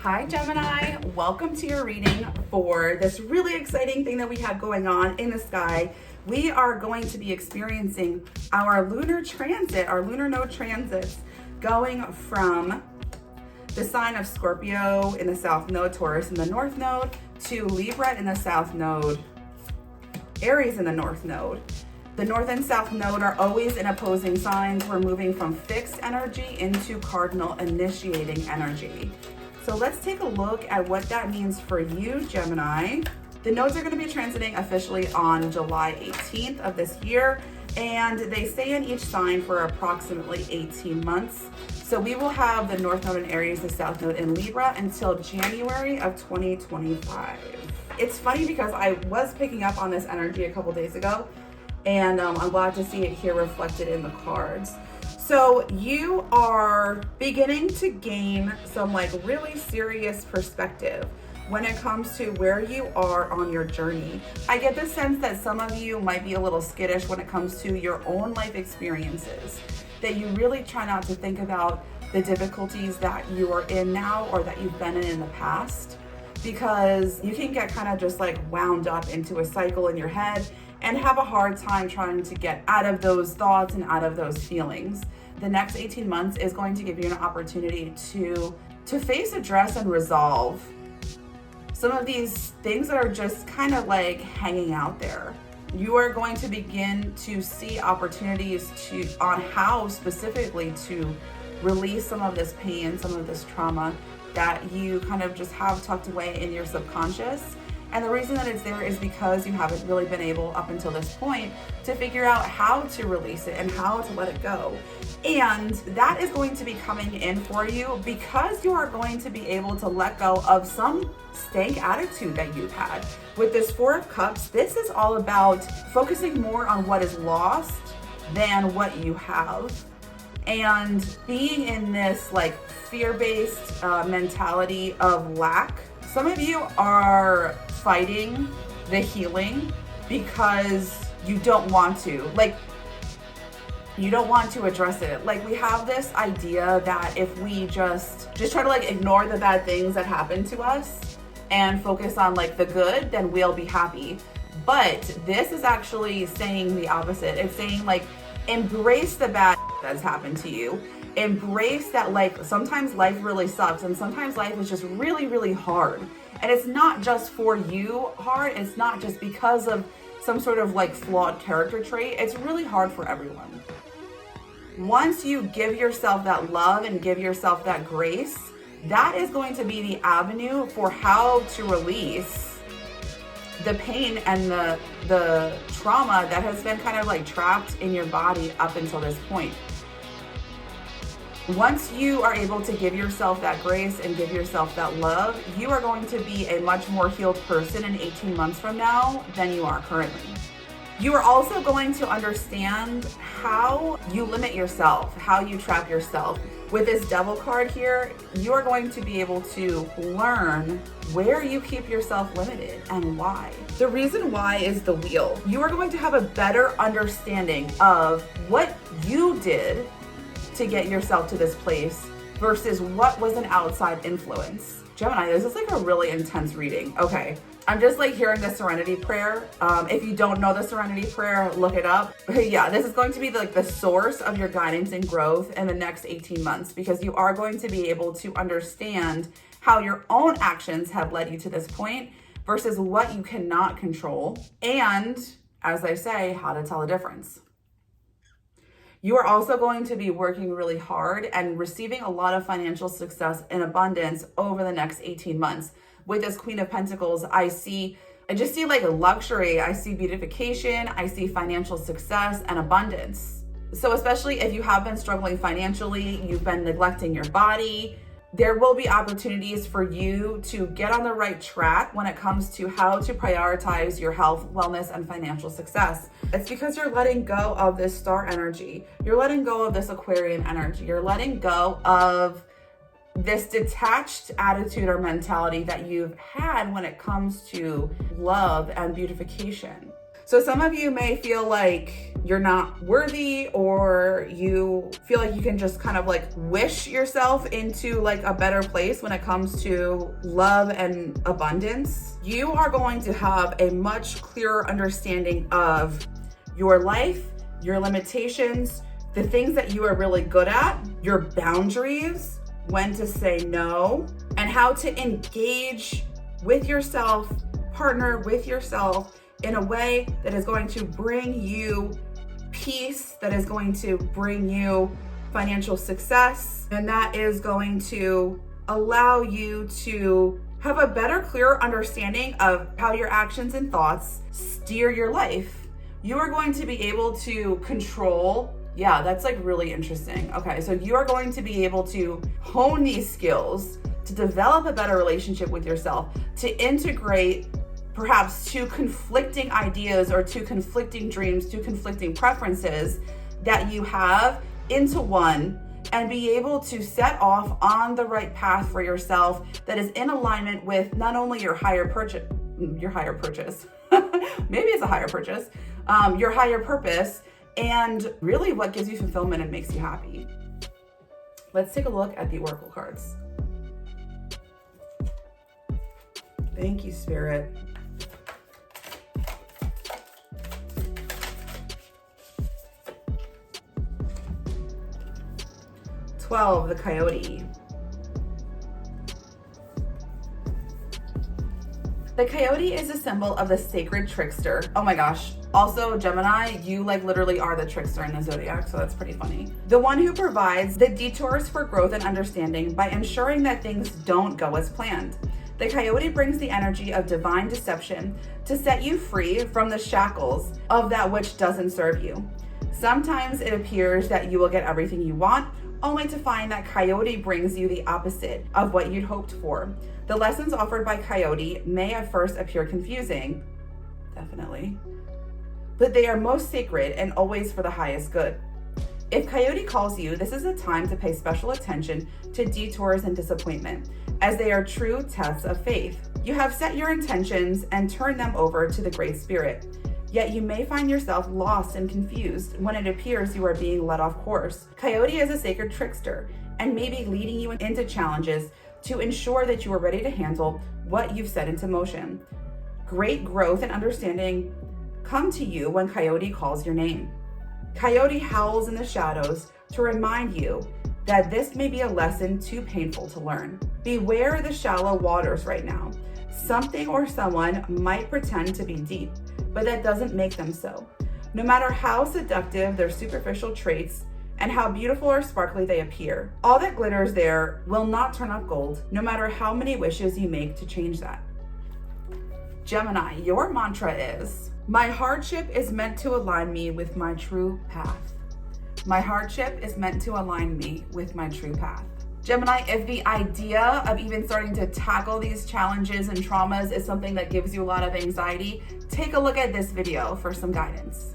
Hi Gemini, welcome to your reading for this really exciting thing that we have going on in the sky. We are going to be experiencing our lunar transit, our lunar node transits, going from the sign of Scorpio in the south node, Taurus in the north node, to Libra in the south node, Aries in the north node. The north and south node are always in opposing signs. We're moving from fixed energy into cardinal initiating energy. So let's take a look at what that means for you, Gemini. The nodes are going to be transiting officially on July 18th of this year, and they stay in each sign for approximately 18 months. So we will have the north node in Aries, the south node in Libra until January of 2025. It's funny because I was picking up on this energy a couple days ago, and I'm glad to see it here reflected in the cards. So you are beginning to gain some really serious perspective when it comes to where you are on your journey. I get the sense that some of you might be a little skittish when it comes to your own life experiences, that you really try not to think about the difficulties that you are in now or that you've been in the past, because you can get kind of just wound up into a cycle in your head and have a hard time trying to get out of those thoughts and out of those feelings. The next 18 months is going to give you an opportunity to face, address, and resolve some of these things that are just kind of hanging out there. You are going to begin to see opportunities on how specifically to release some of this pain, some of this trauma that you kind of just have tucked away in your subconscious. And the reason that it's there is because you haven't really been able up until this point to figure out how to release it and how to let it go. And that is going to be coming in for you because you are going to be able to let go of some stank attitude that you've had. With this Four of Cups, this is all about focusing more on what is lost than what you have. And being in this fear-based mentality of lack. Some of you are fighting the healing because you don't want to. You don't want to address it. We have this idea that if we just try to ignore the bad things that happen to us and focus on the good, then we'll be happy. But this is actually saying the opposite. It's saying embrace the bad that's happened to you. Embrace that sometimes life really sucks and sometimes life is just really, really hard. And it's not just for you hard. It's not just because of some sort of flawed character trait. It's really hard for everyone. Once you give yourself that love and give yourself that grace, that is going to be the avenue for how to release the pain and the trauma that has been kind of trapped in your body up until this point. Once you are able to give yourself that grace and give yourself that love, you are going to be a much more healed person in 18 months from now than you are currently. You are also going to understand how you limit yourself, how you trap yourself. With this Devil card here, you are going to be able to learn where you keep yourself limited and why. The reason why is the Wheel. You are going to have a better understanding of what you did to get yourself to this place versus what was an outside influence. Gemini, this is a really intense reading. Okay, I'm just hearing the Serenity Prayer. If you don't know the Serenity Prayer, look it up. Yeah, this is going to be the source of your guidance and growth in the next 18 months because you are going to be able to understand how your own actions have led you to this point versus what you cannot control. And as I say, how to tell the difference. You are also going to be working really hard and receiving a lot of financial success and abundance over the next 18 months. With this Queen of Pentacles, I just see luxury, I see beautification, I see financial success and abundance. So especially if you have been struggling financially, you've been neglecting your body, there will be opportunities for you to get on the right track when it comes to how to prioritize your health, wellness, and financial success. It's because you're letting go of this star energy. You're letting go of this Aquarian energy. You're letting go of this detached attitude or mentality that you've had when it comes to love and beautification. So some of you may feel like you're not worthy, or you feel like you can just kind of like wish yourself into like a better place when it comes to love and abundance. You are going to have a much clearer understanding of your life, your limitations, the things that you are really good at, your boundaries, when to say no, and how to engage with yourself, partner with yourself in a way that is going to bring you peace, that is going to bring you financial success, and that is going to allow you to have a better, clearer understanding of how your actions and thoughts steer your life. You are going to be able to control. Yeah, that's like really interesting. Okay, so you are going to be able to hone these skills to develop a better relationship with yourself, to integrate perhaps two conflicting ideas or two conflicting dreams, two conflicting preferences that you have into one, and be able to set off on the right path for yourself that is in alignment with not only your higher purpose, maybe it's a higher purchase, your higher purpose, and really what gives you fulfillment and makes you happy. Let's take a look at the Oracle cards. Thank you, Spirit. $12, the Coyote. The coyote is a symbol of the sacred trickster. Oh my gosh. Also, Gemini, you like literally are the trickster in the zodiac, so that's pretty funny. The one who provides the detours for growth and understanding by ensuring that things don't go as planned. The coyote brings the energy of divine deception to set you free from the shackles of that which doesn't serve you. Sometimes it appears that you will get everything you want, only to find that coyote brings you the opposite of what you'd hoped for. The lessons offered by coyote may at first appear confusing, definitely, but they are most sacred and always for the highest good. If coyote calls you, this is a time to pay special attention to detours and disappointment, as they are true tests of faith. You have set your intentions and turned them over to the Great Spirit. Yet you may find yourself lost and confused when it appears you are being led off course. Coyote is a sacred trickster and may be leading you into challenges to ensure that you are ready to handle what you've set into motion. Great growth and understanding come to you when Coyote calls your name. Coyote howls in the shadows to remind you that this may be a lesson too painful to learn. Beware the shallow waters right now. Something or someone might pretend to be deep, but that doesn't make them so. No matter how seductive their superficial traits and how beautiful or sparkly they appear, all that glitters there will not turn up gold, no matter how many wishes you make to change that. Gemini, your mantra is, my hardship is meant to align me with my true path. My hardship is meant to align me with my true path. Gemini, if the idea of even starting to tackle these challenges and traumas is something that gives you a lot of anxiety, take a look at this video for some guidance.